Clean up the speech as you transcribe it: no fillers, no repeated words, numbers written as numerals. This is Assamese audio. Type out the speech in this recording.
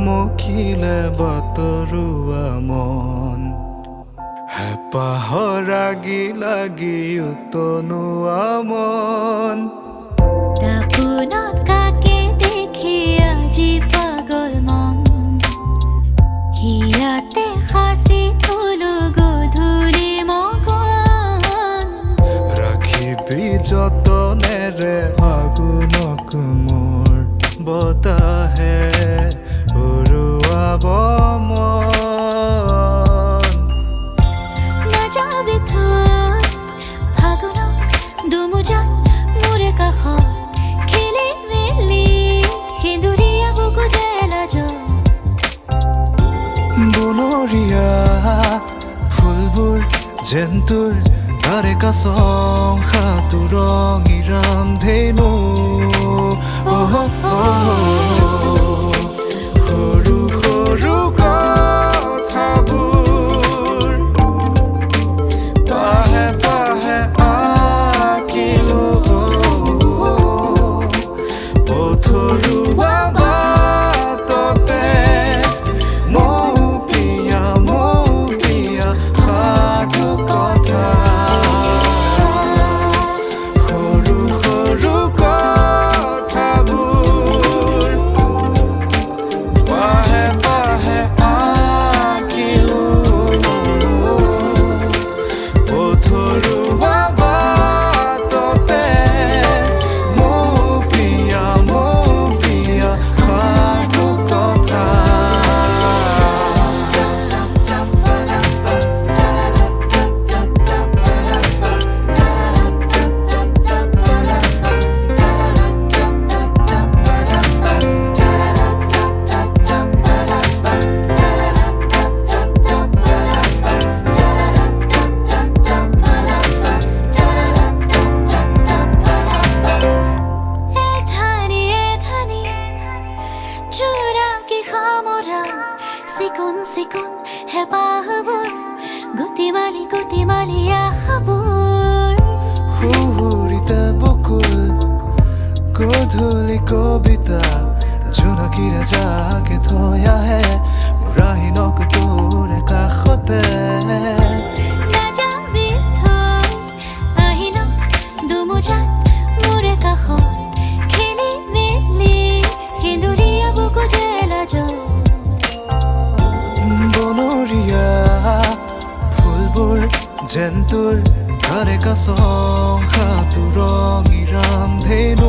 ভমকিলে বতৰুৱা মন হেঁপাহৰ লাগি লাগি উতনুৱা মন দাপোনত কাকে দেখি আজি পাগল মন হিয়াতে সাঁচি থলো গধূলি মগন ৰাখিবি যতনেৰে ফাগুনক মোৰ বতাহে উৰুৱাব মন নাযাবি থৈ ফাগুনক দুমুজাত মোৰে কাষত খেলি মেলি সেন্দুৰীয়া বুকু জেলাজত বনৰীয়া ফুলবোৰ যেন তোৰ তাৰে কাছং সাঁতোৰ ৰঙিৰাম ধেনু সৰু সৰু কথাবোৰ পাহে পাহে আঁকিলো পথৰুৱা বাটতে মৌ পিয়া সাধু কথা সৰু সৰু কথাবোৰ পাহে পাহে আঁকিলো পথৰুৱা বাটতে মৌ পিয়া সাধু কথা চিকুণ চিকুণ হেঁপাহবোৰ গুটি মালি আশাবোৰ সুহুৰিতে বকুল গধূলি কবিতা জোনাকীৰে জাকে থৈ আহে মোৰ আহিনক তোৰে কাষতে নাযাবি থৈ আহিনক দুমুজাত মোৰে কাষত খেলি মেলি সেন্দুৰীয়া বুকু জেলাজত বনৰীয়া ফুলবোৰ যেন তোৰ তাৰে কাছং সাঁতোৰ ৰঙিৰাম ধেনু